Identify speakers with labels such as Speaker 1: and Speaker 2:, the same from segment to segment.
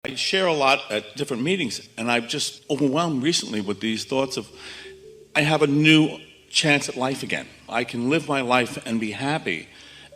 Speaker 1: I share a lot at different meetings, and I've just overwhelmed recently with these thoughts of I have a new chance at life again. I can live my life and be happy.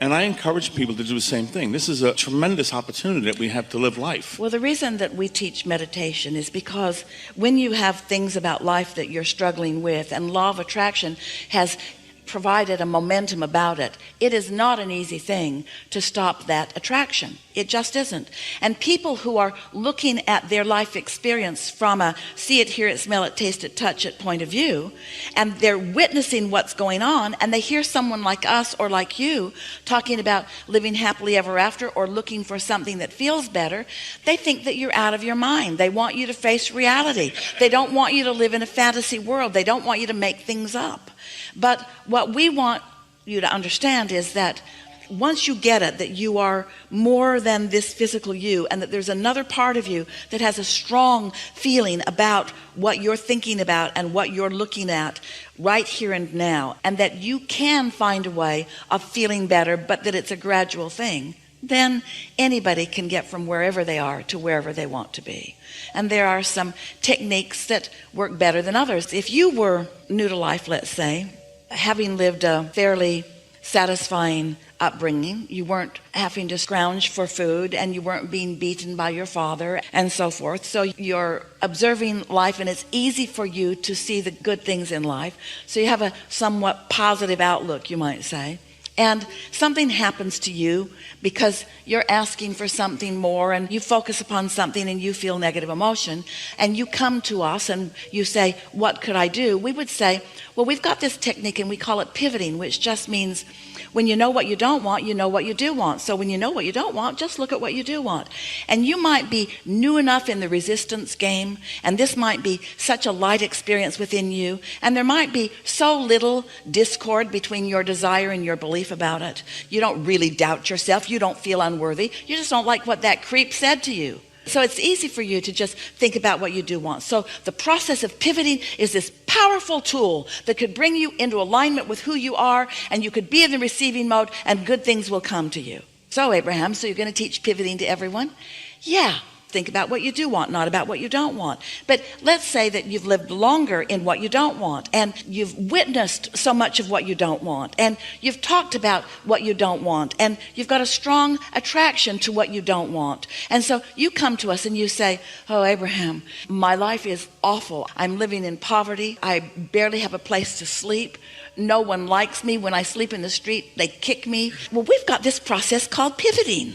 Speaker 1: And I encourage people to do the same thing. This is a tremendous opportunity that we have to live life.
Speaker 2: Well, the reason that we teach meditation is because when you have things about life that you're struggling with, and law of attraction has provided a momentum about it, it is not an easy thing to stop that attraction. It just isn't. And people who are looking at their life experience from a see it, hear it, smell it, taste it, touch it point of view, and they're witnessing what's going on, and they hear someone like us or like you talking about living happily ever after or looking for something that feels better, they think that you're out of your mind. They want you to face reality. They don't want you to live in a fantasy world. They don't want you to make things up. But what we want you to understand is that once you get it, that you are more than this physical you, and that there's another part of you that has a strong feeling about what you're thinking about and what you're looking at right here and now, and that you can find a way of feeling better, but that it's a gradual thing, then anybody can get from wherever they are to wherever they want to be. And there are some techniques that work better than others. If you were new to life, let's say, having lived a fairly satisfying upbringing, you weren't having to scrounge for food, and you weren't being beaten by your father and so forth, so you're observing life, and it's easy for you to see the good things in life, so you have a somewhat positive outlook, you might say. And something happens to you because you're asking for something more, and you focus upon something and you feel negative emotion, and you come to us and you say, what could I do? We would say, well, we've got this technique and we call it pivoting, which just means when you know what you don't want, you know what you do want. So when you know what you don't want, just look at what you do want. And you might be new enough in the resistance game, and this might be such a light experience within you, and there might be so little discord between your desire and your belief about it. You don't really doubt yourself. You don't feel unworthy. You just don't like what that creep said to you. So it's easy for you to just think about what you do want. So the process of pivoting is this powerful tool that could bring you into alignment with who you are, and you could be in the receiving mode, and good things will come to you. So Abraham, so you're going to teach pivoting to everyone? Yeah. Think about what you do want, not about what you don't want. But let's say that you've lived longer in what you don't want, and you've witnessed so much of what you don't want, and you've talked about what you don't want, and you've got a strong attraction to what you don't want. And so you come to us and you say, oh, Abraham, my life is awful. I'm living in poverty. I barely have a place to sleep. No one likes me. When I sleep in the street, they kick me. Well, we've got this process called pivoting.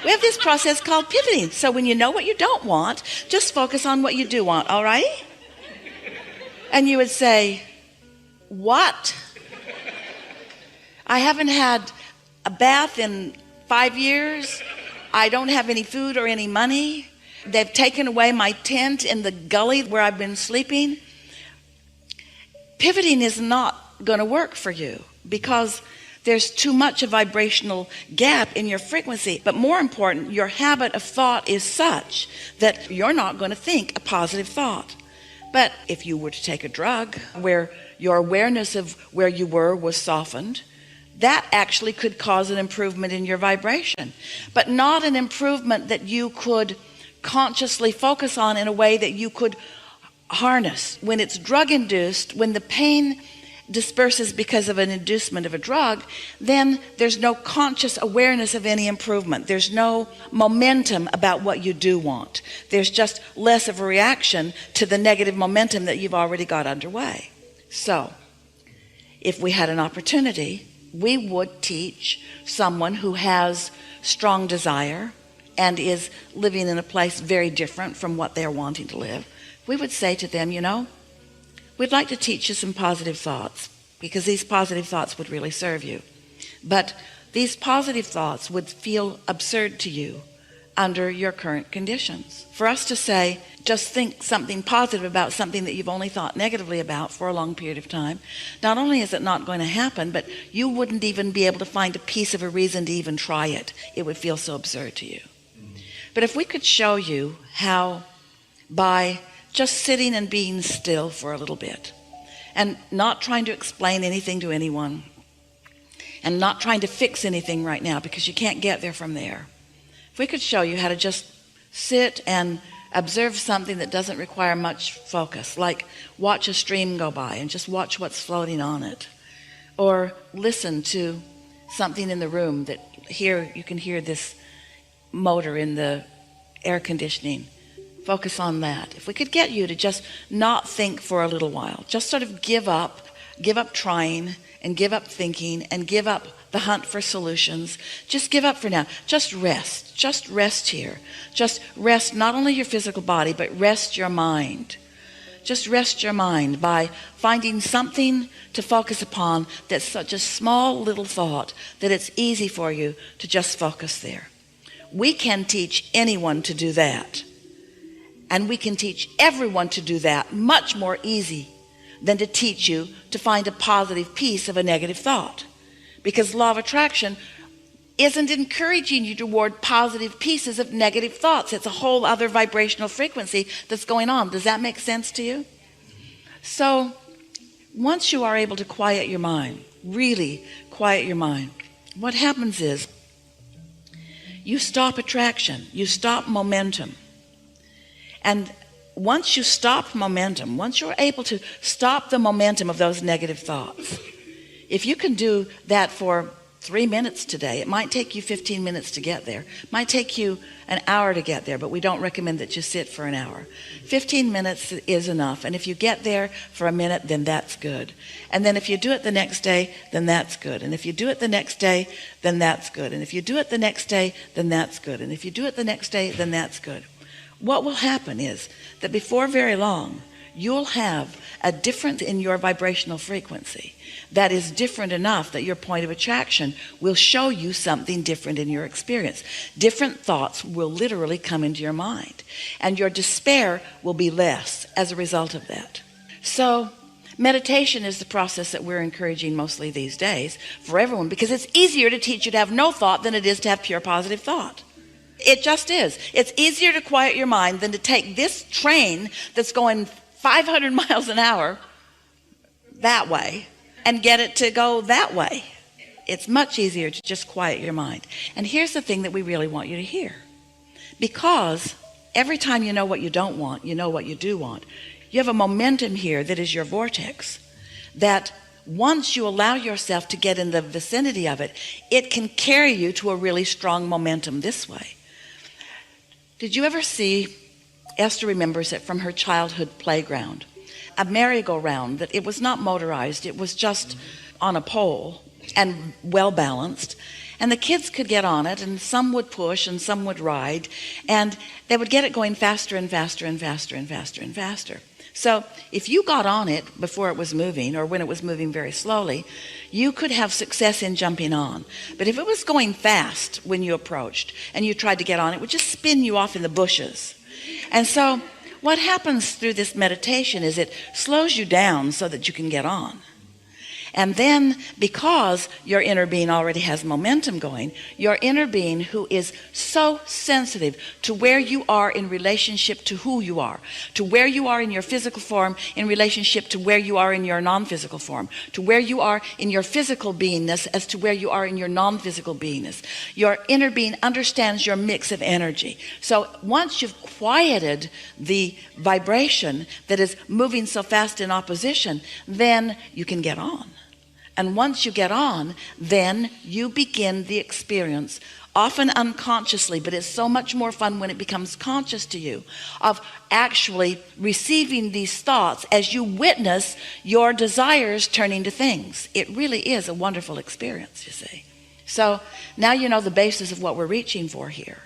Speaker 2: We have this process called pivoting. So when you know what you don't want, just focus on what you do want, all right? And you would say, what? I haven't had a bath in 5 years. I don't have any food or any money. They've taken away my tent in the gully where I've been sleeping. Pivoting is not going to work for you because there's too much a vibrational gap in your frequency. But more important, your habit of thought is such that you're not going to think a positive thought. But if you were to take a drug where your awareness of where you were was softened, that actually could cause an improvement in your vibration, but not an improvement that you could consciously focus on in a way that you could harness. When it's drug induced, when the pain disperses because of an inducement of a drug, then there's no conscious awareness of any improvement. There's no momentum about what you do want. There's just less of a reaction to the negative momentum that you've already got underway. So if we had an opportunity, we would teach someone who has strong desire and is living in a place very different from what they're wanting to live. We would say to them, you know, we'd like to teach you some positive thoughts, because these positive thoughts would really serve you. But these positive thoughts would feel absurd to you under your current conditions. For us to say, just think something positive about something that you've only thought negatively about for a long period of time, not only is it not going to happen, but you wouldn't even be able to find a piece of a reason to even try it. It would feel so absurd to you. But if we could show you how by just sitting and being still for a little bit and not trying to explain anything to anyone and not trying to fix anything right now, because you can't get there from there. If we could show you how to just sit and observe something that doesn't require much focus, like watch a stream go by and just watch what's floating on it, or listen to something in the room that here you can hear this motor in the air conditioning. Focus on that. If we could get you to just not think for a little while, just sort of give up trying and give up thinking and give up the hunt for solutions. Just give up for now. Just rest here. Just rest not only your physical body, but rest your mind. Just rest your mind by finding something to focus upon that's such a small little thought that it's easy for you to just focus there. We can teach anyone to do that. And we can teach everyone to do that much more easy than to teach you to find a positive piece of a negative thought. Because law of attraction isn't encouraging you toward positive pieces of negative thoughts. It's a whole other vibrational frequency that's going on. Does that make sense to you? So once you are able to quiet your mind, really quiet your mind, what happens is you stop attraction, you stop momentum. And once you stop momentum, once you're able to stop the momentum of those negative thoughts, if you can do that for 3 minutes today, it might take you 15 minutes to get there. It might take you an hour to get there, but we don't recommend that you sit for an hour. 15 minutes is enough. And if you get there for a minute, then that's good. And then if you do it the next day, then that's good. And if you do it the next day, then that's good. And if you do it the next day, then that's good. And if you do it the next day, then that's good. What will happen is that before very long, you'll have a difference in your vibrational frequency that is different enough that your point of attraction will show you something different in your experience. Different thoughts will literally come into your mind, and your despair will be less as a result of that. So meditation is the process that we're encouraging mostly these days for everyone, because it's easier to teach you to have no thought than it is to have pure positive thought. It just is. It's easier to quiet your mind than to take this train that's going 500 miles an hour that way and get it to go that way. It's much easier to just quiet your mind. And here's the thing that we really want you to hear. Because every time you know what you don't want, you know what you do want. You have a momentum here that is your vortex, that once you allow yourself to get in the vicinity of it, it can carry you to a really strong momentum this way. Did you ever see, Esther remembers it from her childhood playground, a merry-go-round that it was not motorized, it was just on a pole and well balanced, and the kids could get on it, and some would push and some would ride, and they would get it going faster and faster and faster and faster and faster. So if you got on it before it was moving, or when it was moving very slowly, you could have success in jumping on. But if it was going fast when you approached and you tried to get on, it would just spin you off in the bushes. And so what happens through this meditation is it slows you down so that you can get on. And then, because your inner being already has momentum going, your inner being, who is so sensitive to where you are in relationship to who you are, to where you are in your physical form in relationship to where you are in your non-physical form, to where you are in your physical beingness as to where you are in your non-physical beingness. Your inner being understands your mix of energy. So once you've quieted the vibration that is moving so fast in opposition, then you can get on. And once you get on, then you begin the experience, often unconsciously, but it's so much more fun when it becomes conscious to you, of actually receiving these thoughts as you witness your desires turning to things. It really is a wonderful experience, you see. So now you know the basis of what we're reaching for here.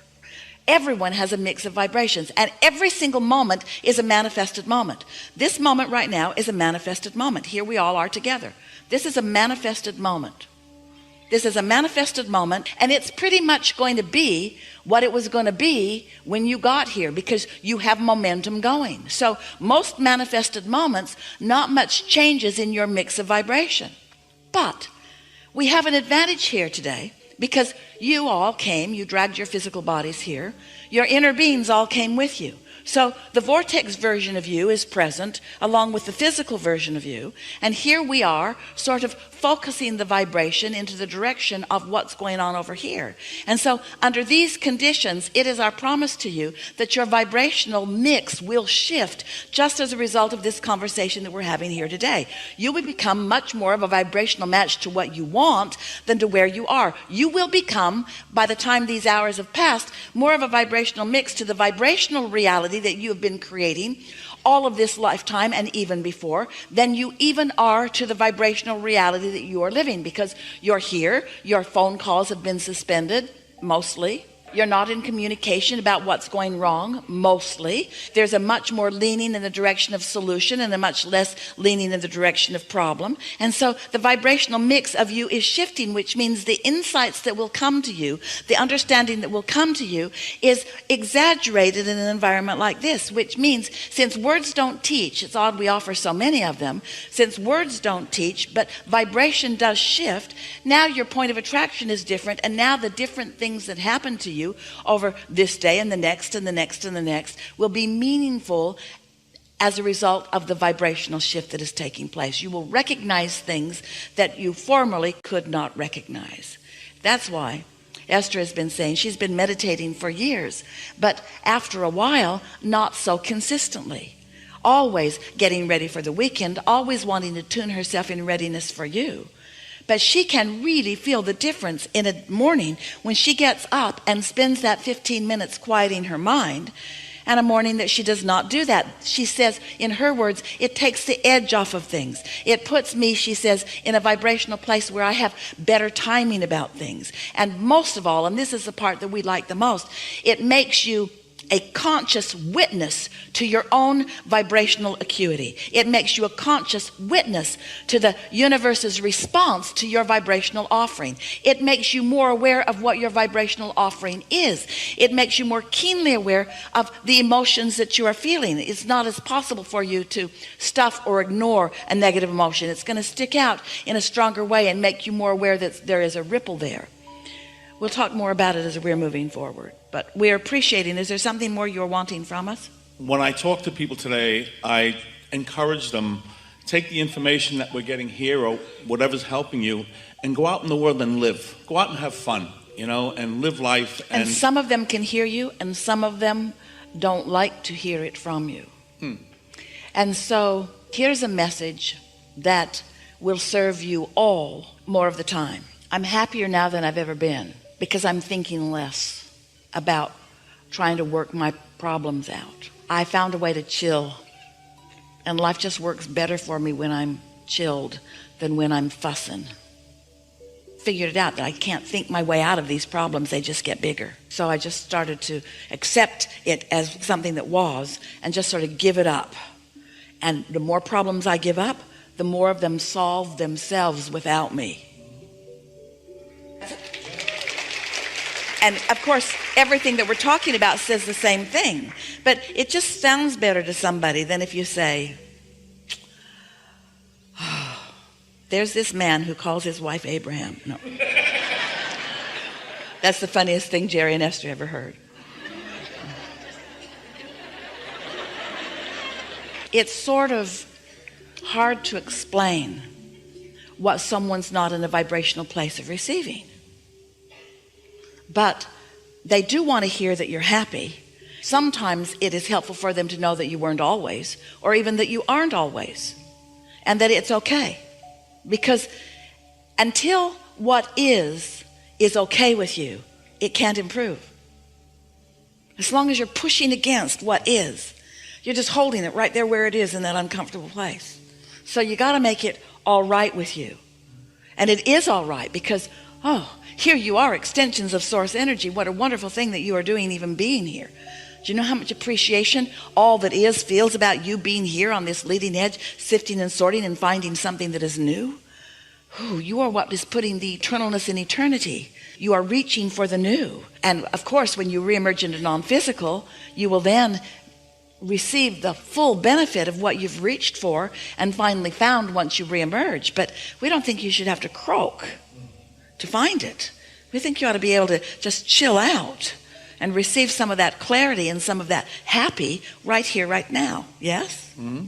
Speaker 2: Everyone has a mix of vibrations, and every single moment is a manifested moment. This moment right now is a manifested moment. Here we all are together. This is a manifested moment. This is a manifested moment, and it's pretty much going to be what it was going to be when you got here, because you have momentum going. So most manifested moments, not much changes in your mix of vibration. But we have an advantage here today, because you all came, you dragged your physical bodies here. Your inner beings all came with you. So the vortex version of you is present along with the physical version of you. And here we are sort of focusing the vibration into the direction of what's going on over here. And so under these conditions, it is our promise to you that your vibrational mix will shift just as a result of this conversation that we're having here today. You will become much more of a vibrational match to what you want than to where you are. You will become, by the time these hours have passed, more of a vibrational mix to the vibrational reality that you have been creating all of this lifetime and even before than you even are to the vibrational reality that you are living, because you're here, your phone calls have been suspended mostly. You're not in communication about what's going wrong, mostly. There's a much more leaning in the direction of solution and a much less leaning in the direction of problem. And so the vibrational mix of you is shifting, which means the insights that will come to you, the understanding that will come to you is exaggerated in an environment like this, which means since words don't teach, it's odd we offer so many of them, since words don't teach, but vibration does shift, now your point of attraction is different, and now the different things that happen to you over this day and the next and the next and the next will be meaningful as a result of the vibrational shift that is taking place. You will recognize things that you formerly could not recognize. That's why Esther has been saying she's been meditating for years, but after a while, not so consistently. Always getting ready for the weekend, always wanting to tune herself in readiness for you. But she can really feel the difference in a morning when she gets up and spends that 15 minutes quieting her mind, and a morning that she does not do that. She says, in her words, it takes the edge off of things. It puts me, she says, in a vibrational place where I have better timing about things. And most of all, and this is the part that we like the most, it makes you a conscious witness to your own vibrational acuity. It makes you a conscious witness to the universe's response to your vibrational offering. It makes you more aware of what your vibrational offering is. It makes you more keenly aware of the emotions that you are feeling. It's not as possible for you to stuff or ignore a negative emotion. It's going to stick out in a stronger way and make you more aware that there is a ripple there. We'll talk more about it as we're moving forward. But we're appreciating, is there something more you're wanting from us?
Speaker 1: When I talk to people today, I encourage them, take the information that we're getting here or whatever's helping you and go out in the world and live. Go out and have fun, and live life.
Speaker 2: And some of them can hear you and some of them don't like to hear it from you. And so here's a message that will serve you all more of the time. I'm happier now than I've ever been, because I'm thinking less about trying to work my problems out. I found a way to chill, and life just works better for me when I'm chilled than when I'm fussing. Figured it out that I can't think my way out of these problems, they just get bigger. So I just started to accept it as something that was and just sort of give it up. And the more problems I give up, the more of them solve themselves without me. And of course, everything that we're talking about says the same thing, but it just sounds better to somebody than if you say, there's this man who calls his wife Abraham. No. That's the funniest thing Jerry and Esther ever heard. It's sort of hard to explain what someone's not in a vibrational place of receiving. But they do want to hear that you're happy. Sometimes it is helpful for them to know that you weren't always, or even that you aren't always, and that it's okay. Because until what is okay with you, it can't improve. As long as you're pushing against what is, you're just holding it right there where it is in that uncomfortable place. So you got to make it all right with you. And it is all right because, here you are, extensions of source energy. What a wonderful thing that you are doing, even being here. Do you know how much appreciation all that is feels about you being here on this leading edge, sifting and sorting and finding something that is new? You are what is putting the eternalness in eternity. You are reaching for the new. And of course, when you reemerge into non-physical, you will then receive the full benefit of what you've reached for and finally found once you reemerge. But we don't think you should have to croak to find it. We think you ought to be able to just chill out and receive some of that clarity and some of that happy right here, right now. Yes?
Speaker 1: Mhm.